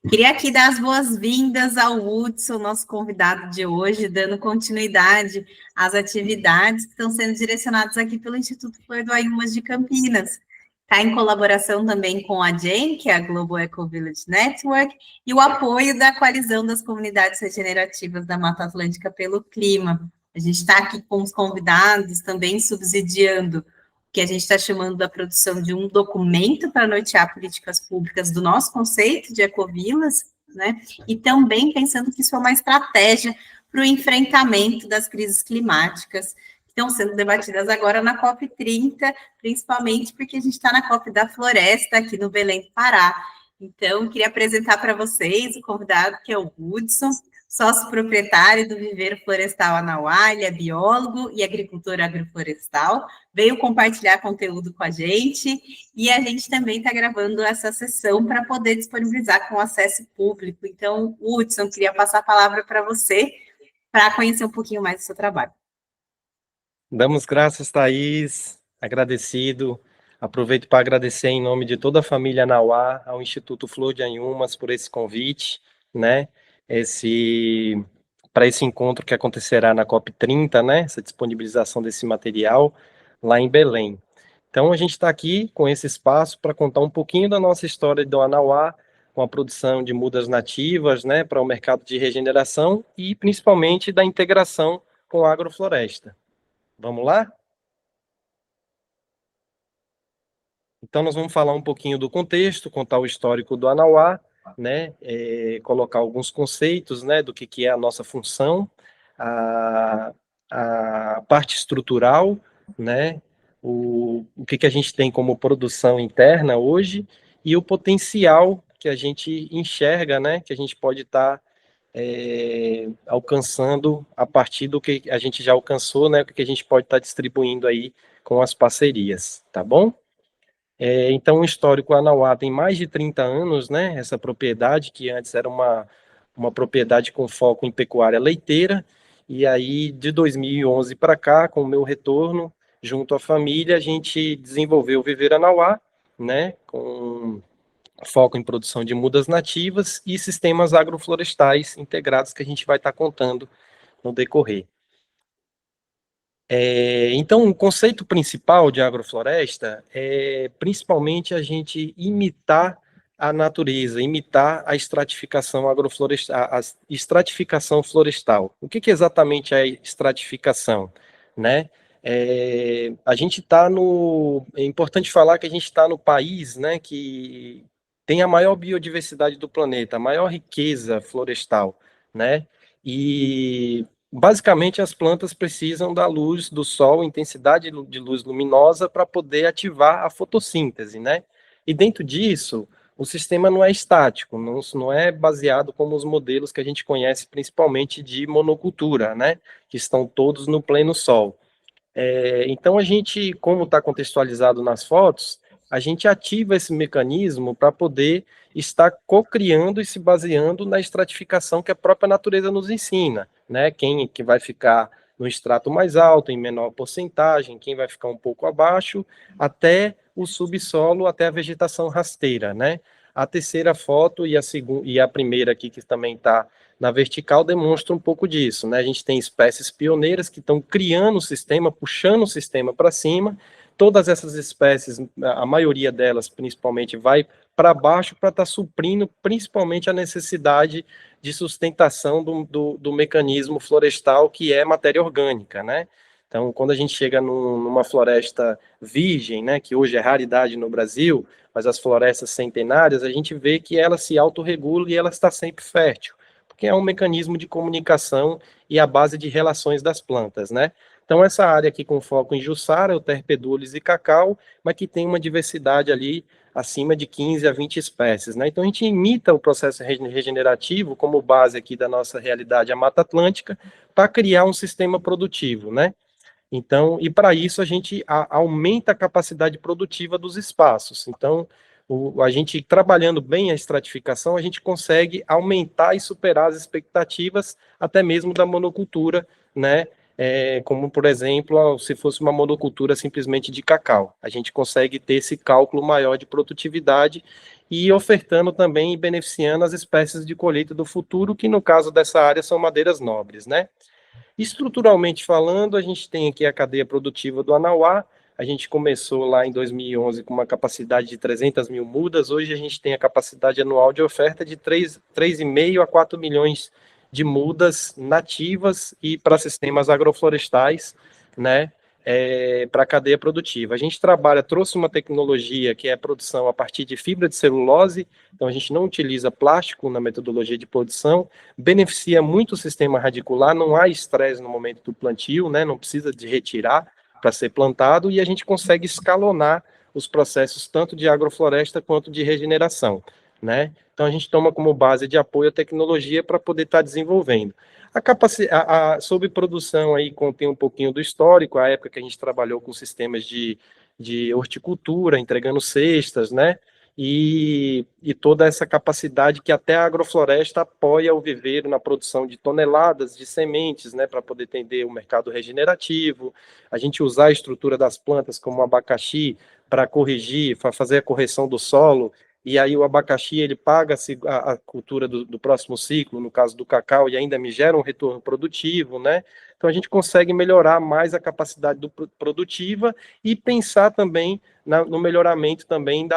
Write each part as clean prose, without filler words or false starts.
Queria aqui dar as boas-vindas ao Hudson, nosso convidado de hoje, dando continuidade às atividades que estão sendo direcionadas aqui pelo Instituto Flor do Ayumas de Campinas. Está em colaboração também com a GEM, que é a Global Eco Village Network, e o apoio da Coalizão das Comunidades Regenerativas da Mata Atlântica pelo Clima. A gente está aqui com os convidados também subsidiando que a gente está chamando da produção de um documento para nortear políticas públicas do nosso conceito de ecovilas, né? E também pensando que isso é uma estratégia para o enfrentamento das crises climáticas que estão sendo debatidas agora na COP30, principalmente porque a gente está na COP da Floresta, aqui no Belém do Pará. Então, queria apresentar para vocês o convidado, que é o Hudson, sócio proprietário do Viveiro Florestal Anauá, ele é biólogo e agricultor agroflorestal, veio compartilhar conteúdo com a gente, e a gente também está gravando essa sessão para poder disponibilizar com acesso público. Então, Hudson, queria passar a palavra para você, para conhecer um pouquinho mais do seu trabalho. Damos graças, Thaís, agradecido. Aproveito para agradecer em nome de toda a família Anauá, ao Instituto Flor de Ayumas por esse convite, né? Para esse encontro que acontecerá na COP30, né? Essa disponibilização desse material lá em Belém. Então, a gente está aqui com esse espaço para contar um pouquinho da nossa história do Anauá, com a produção de mudas nativas, né, para o mercado de regeneração e principalmente da integração com a agrofloresta. Vamos lá? Então, nós vamos falar um pouquinho do contexto, contar o histórico do Anauá, né, colocar alguns conceitos, né, do que é a nossa função, a, a parte estrutural, né, o que a gente tem como produção interna hoje e o potencial que a gente enxerga, né, que a gente pode estar alcançando a partir do que a gente já alcançou, né, o que a gente pode estar distribuindo aí com as parcerias, tá bom? Então, o histórico Anauá tem mais de 30 anos, né? Essa propriedade, que antes era uma propriedade com foco em pecuária leiteira, e aí, de 2011 para cá, com o meu retorno, junto à família, a gente desenvolveu o Viver Anauá, né? Com foco em produção de mudas nativas e sistemas agroflorestais integrados que a gente vai estar contando no decorrer. Então, o conceito principal de agrofloresta é principalmente a gente imitar a natureza, imitar a estratificação agroflorestal, a estratificação florestal. O que exatamente é estratificação, né? A gente está no... É importante falar que a gente está no país, né, que tem a maior biodiversidade do planeta, a maior riqueza florestal, né? E basicamente, as plantas precisam da luz do sol, intensidade de luz luminosa, para poder ativar a fotossíntese, né? E dentro disso, o sistema não é estático, não é baseado como os modelos que a gente conhece, principalmente de monocultura, né? Que estão todos no pleno sol. Então, a gente, como está contextualizado nas fotos, a gente ativa esse mecanismo para poder estar co-criando e se baseando na estratificação que a própria natureza nos ensina, né? Quem que vai ficar no extrato mais alto, em menor porcentagem, quem vai ficar um pouco abaixo, até o subsolo, até a vegetação rasteira, né? A terceira foto e a primeira aqui, que também está na vertical, demonstra um pouco disso, né? A gente tem espécies pioneiras que estão criando o sistema, puxando o sistema para cima. Todas essas espécies, a maioria delas, principalmente, vai para baixo para estar suprindo, principalmente, a necessidade de sustentação do mecanismo florestal, que é matéria orgânica, né? Então, quando a gente chega numa floresta virgem, né, que hoje é raridade no Brasil, mas as florestas centenárias, a gente vê que ela se autorregula e ela está sempre fértil, porque é um mecanismo de comunicação e a base de relações das plantas, né? Então, essa área aqui com foco em Jussara, o Terpedulis e Cacau, mas que tem uma diversidade ali acima de 15 a 20 espécies, né? Então, a gente imita o processo regenerativo como base aqui da nossa realidade, a Mata Atlântica, para criar um sistema produtivo, né? Então, e para isso a gente aumenta a capacidade produtiva dos espaços. Então, a gente trabalhando bem a estratificação, a gente consegue aumentar e superar as expectativas até mesmo da monocultura, né? Como, por exemplo, se fosse uma monocultura simplesmente de cacau. A gente consegue ter esse cálculo maior de produtividade e ofertando também e beneficiando as espécies de colheita do futuro, que no caso dessa área são madeiras nobres, né? Estruturalmente falando, a gente tem aqui a cadeia produtiva do Anauá. A gente começou lá em 2011 com uma capacidade de 300 mil mudas. Hoje a gente tem a capacidade anual de oferta de 3,5 a 4 milhões de mudas nativas e para sistemas agroflorestais, né? Para a cadeia produtiva. A gente trouxe uma tecnologia que é a produção a partir de fibra de celulose, então a gente não utiliza plástico na metodologia de produção, beneficia muito o sistema radicular, não há estresse no momento do plantio, né, não precisa de retirar para ser plantado, e a gente consegue escalonar os processos tanto de agrofloresta quanto de regeneração, né? Então a gente toma como base de apoio a tecnologia para poder estar desenvolvendo. Sob produção aí contém um pouquinho do histórico, a época que a gente trabalhou com sistemas de horticultura, entregando cestas, né? E toda essa capacidade que até a agrofloresta apoia o viveiro na produção de toneladas de sementes, né, para poder atender o mercado regenerativo, a gente usar a estrutura das plantas como o abacaxi para corrigir, para fazer a correção do solo, e aí o abacaxi ele paga a cultura do próximo ciclo, no caso do cacau, e ainda me gera um retorno produtivo, né? Então a gente consegue melhorar mais a capacidade produtiva e pensar também no melhoramento também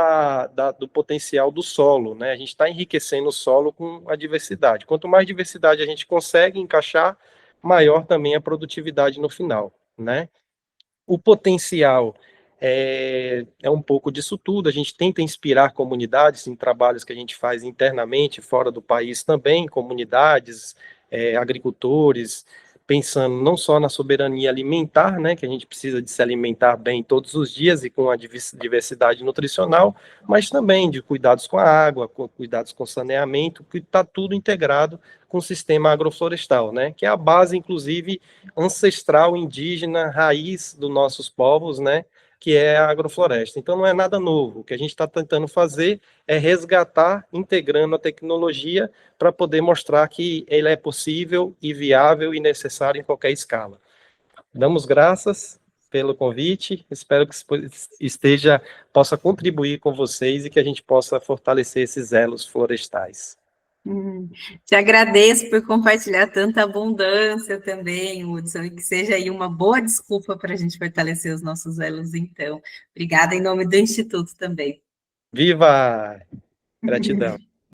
do potencial do solo, né? A gente está enriquecendo o solo com a diversidade. Quanto mais diversidade a gente consegue encaixar, maior também a produtividade no final, né? O potencial é um pouco disso tudo. A gente tenta inspirar comunidades em trabalhos que a gente faz internamente, fora do país também, comunidades, agricultores, pensando não só na soberania alimentar, né, que a gente precisa de se alimentar bem todos os dias e com a diversidade nutricional, mas também de cuidados com a água, com cuidados com saneamento, que está tudo integrado com o sistema agroflorestal, né, que é a base, inclusive, ancestral, indígena, raiz dos nossos povos, né, que é a agrofloresta. Então, não é nada novo. O que a gente está tentando fazer é resgatar, integrando a tecnologia para poder mostrar que ele é possível e viável e necessário em qualquer escala. Damos graças pelo convite, espero que possa contribuir com vocês e que a gente possa fortalecer esses elos florestais. Te agradeço por compartilhar tanta abundância também, Hudson, e que seja aí uma boa desculpa para a gente fortalecer os nossos elos, então. Obrigada em nome do Instituto também. Viva! Gratidão.